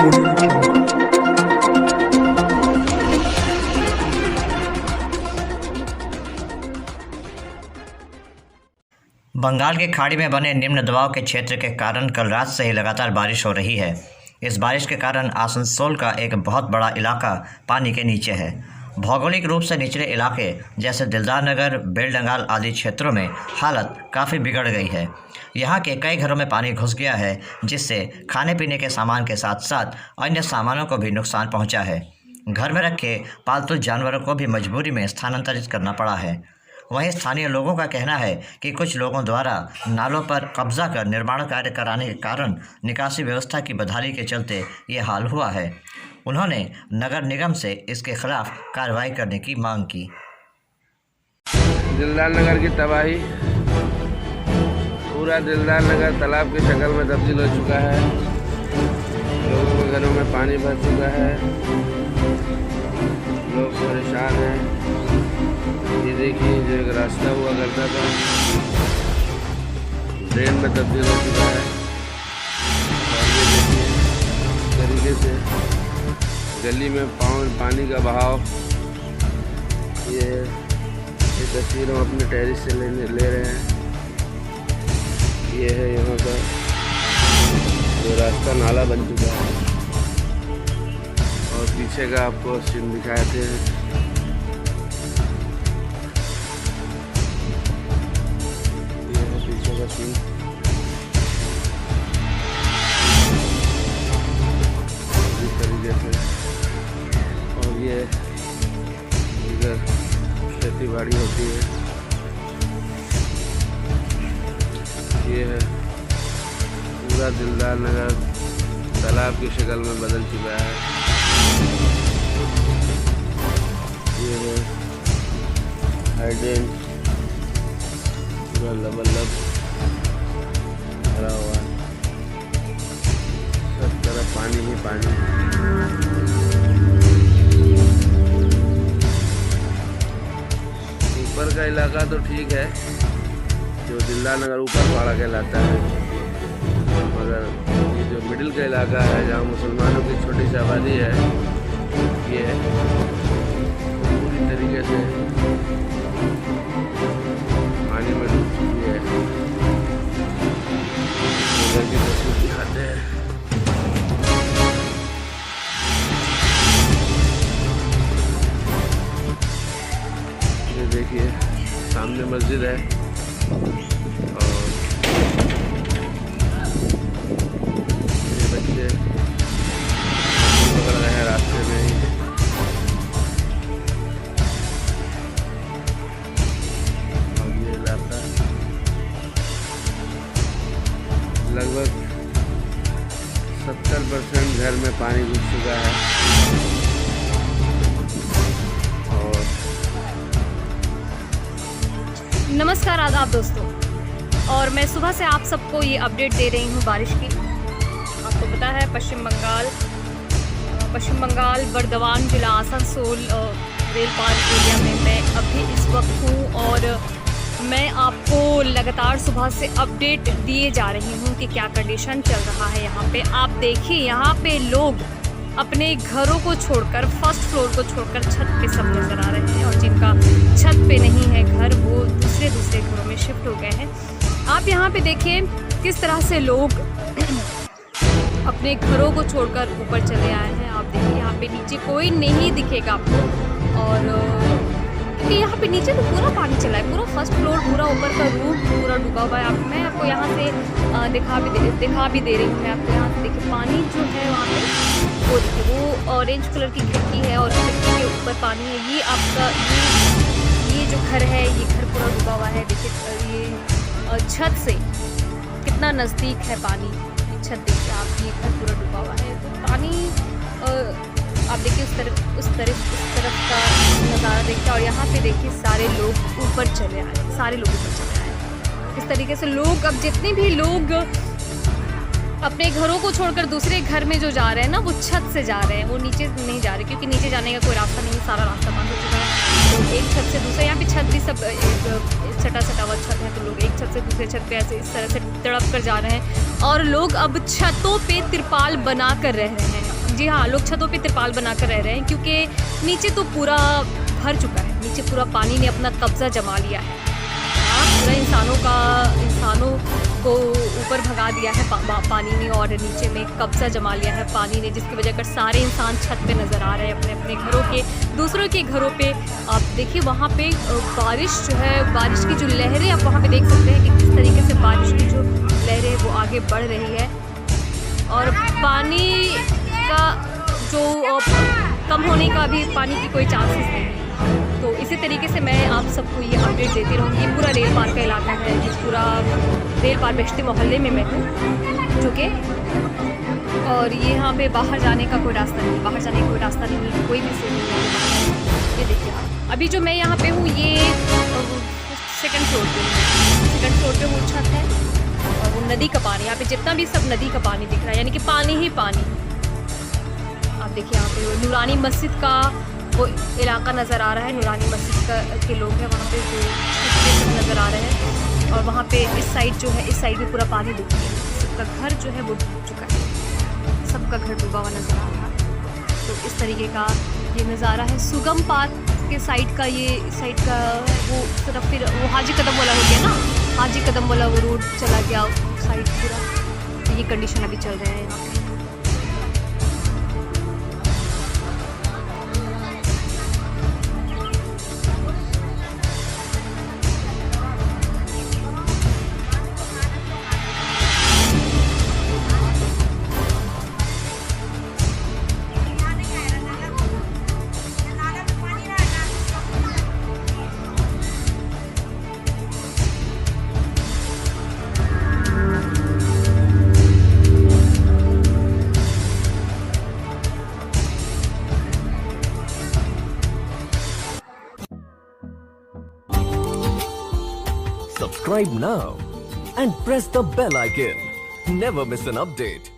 बंगाल की खाड़ी में बने निम्न दबाव के क्षेत्र के कारण कल रात से ही लगातार बारिश हो रही है। इस बारिश के कारण आसनसोल का एक बहुत बड़ा इलाका पानी के नीचे है। भौगोलिक रूप से निचले इलाके जैसे दिलदार नगर, बेलडंगाल आदि क्षेत्रों में हालत काफ़ी बिगड़ गई है। यहाँ के कई घरों में पानी घुस गया है, जिससे खाने पीने के सामान के साथ साथ अन्य सामानों को भी नुकसान पहुँचा है। घर में रखे पालतू जानवरों को भी मजबूरी में स्थानांतरित करना पड़ा है। वहीं स्थानीय लोगों का कहना है कि कुछ लोगों द्वारा नालों पर कब्जा कर निर्माण कार्य कराने के कारण निकासी व्यवस्था की बदहाली के चलते ये हाल हुआ है। उन्होंने नगर निगम से इसके खिलाफ कार्रवाई करने की मांग की। दिलदार नगर की तबाही, पूरा दिलदार नगर तालाब की शक्ल में तब्दील हो चुका है। लोगों के घरों में पानी भर चुका है, लोग परेशान हैं। ये देखिए, जो एक रास्ता हुआ करता था ड्रेन में तब्दील हो चुका है। और ये देखिए, इस तरीके से गली में पानी का बहाव। ये तस्वीर हम अपने टेरिस से ले रहे हैं। ये है यहाँ का जो रास्ता नाला बन चुका है, और पीछे का आपको सीन दिखाते हैं। ये है पीछे का सीन। इस तरीके से, और ये इधर खेती बाड़ी होती है। ये है पूरा दिलदार नगर तालाब की शक्ल में बदल चुका है। ये है हाइड्रेंट, पूरा लबालब भरा हुआ है, सब तरफ पानी ही पानी। ऊपर का इलाका तो ठीक है, जो दिलदार नगर ऊपर पहाड़ा कहलाता है, मगर ये जो मिडिल का इलाका है जहाँ मुसलमानों की छोटी सी आबादी है, ये पूरी तरीके से पानी में डूब चुकी है। उधर की तस्वीर दिखाते हैं। ये देखिए, सामने मस्जिद है और ये बच्चे पकड़ रहे हैं रास्ते में ही। और ये इलाका लगभग 70% घर में पानी घुस चुका है। नमस्कार, आदाब दोस्तों, और मैं सुबह से आप सबको ये अपडेट दे रही हूँ बारिश की। आपको पता है पश्चिम बंगाल बर्दवान जिला आसनसोल रेल पार्क एरिया में मैं अभी इस वक्त हूँ, और मैं आपको लगातार सुबह से अपडेट दिए जा रही हूँ कि क्या कंडीशन चल रहा है यहाँ पे। आप देखिए, यहाँ पे लोग अपने घरों को छोड़कर, फर्स्ट फ्लोर को छोड़कर छत पे सब नज़र आ रहे हैं, और जिनका छत पे नहीं है घर, वो दूसरे घरों में शिफ्ट हो गए हैं। आप यहाँ पे देखिए किस तरह से लोग अपने घरों को छोड़कर ऊपर चले आए हैं। आप देखिए, यहाँ पे नीचे कोई नहीं दिखेगा आपको, और क्योंकि यहाँ पे नीचे तो पूरा पानी चला है, पूरा फर्स्ट फ्लोर, पूरा ऊपर का रूम पूरा डूबा हुआ है। मैं आपको यहाँ से दिखा भी दे रही हूँ। मैं आपको यहाँ से देखिए, पानी जो है वहाँ पे वो देखिए, वो ऑरेंज कलर की खिड़की है, और खिड़की के ऊपर पानी है। ये आपका ये जो घर है, ये घर पूरा डूबा हुआ है। देखिए, ये छत से कितना नज़दीक है पानी। छत देखिए आप, ये घर पूरा डूबा हुआ है। तो पानी आप देखिए उस तरफ का नज़ारा देखिए, और यहाँ पे देखिए सारे लोग ऊपर चले आए, इस तरीके से लोग, अब जितने भी लोग अपने घरों को छोड़कर दूसरे घर में जो जा रहे हैं ना, वो छत से जा रहे हैं, वो नीचे नहीं जा रहे, क्योंकि नीचे जाने का कोई रास्ता नहीं, सारा रास्ता बंद हो चुका है। तो एक छत से दूसरे, यहाँ पे छत भी सब सटा हुआ छत है, तो लोग एक छत से दूसरे छत पे ऐसे इस तरह से तड़प कर जा रहे हैं, और लोग अब छतों पे तिरपाल बना कर रह रहे हैं। जी हाँ, लोग छतों पे तिरपाल बनाकर रह रहे हैं क्योंकि नीचे तो पूरा भर चुका है, नीचे पूरा पानी ने अपना कब्जा जमा लिया है। पूरा इंसानों को ऊपर भगा दिया है पानी ने, और नीचे में कब्जा जमा लिया है पानी ने, जिसकी वजह कर सारे इंसान छत पे नज़र आ रहे हैं अपने अपने घरों के, दूसरों के घरों पे। आप देखिए वहाँ पे बारिश जो है, बारिश की जो लहरें आप वहाँ पे देख सकते हैं कि किस तरीके से बारिश की जो लहरें वो आगे बढ़ रही है, और पानी का जो कम होने का भी पानी की कोई चांसेस नहीं है। तो इसी तरीके से मैं आप सबको ये अपडेट देती रहूँगी। ये पूरा रेल पार का इलाका है, ये पूरा रेल पार बेश्ती मोहल्ले में मैं हूँ जो कि, और ये यहाँ पे बाहर जाने का कोई रास्ता नहीं, बाहर जाने का कोई रास्ता नहीं है, कोई भी से नहीं है। ये देखिए आप, अभी जो मैं यहाँ पे हूँ ये सेकंड फ्लोर पे हूँ, सेकंड फ्लोर पे वो छत है, और वो नदी का पानी, यहाँ पे जितना भी सब नदी का पानी दिख रहा है, यानी कि पानी ही पानी। आप देखिए यहाँ पे नूरानी मस्जिद का वो इलाका नज़र आ रहा है, नूरानी मस्जिद के लोग हैं वहाँ पे जो सब नज़र आ रहे हैं, और वहाँ पे इस साइड जो है, इस साइड में पूरा पानी डूब गया, सबका घर जो है वो डूब चुका है, सबका घर डूबा हुआ नज़र आ रहा है। तो इस तरीके का ये नज़ारा है सुगम पार्क के साइड का, ये साइड का वो तरफ, फिर वो हाजी कदम वाला हो गया ना, हाजी कदम वाला वो रोड चला गया साइड पूरा। ये कंडीशन अभी चल रहे हैं यहाँ पे। Subscribe now and press the bell icon. Never miss an update.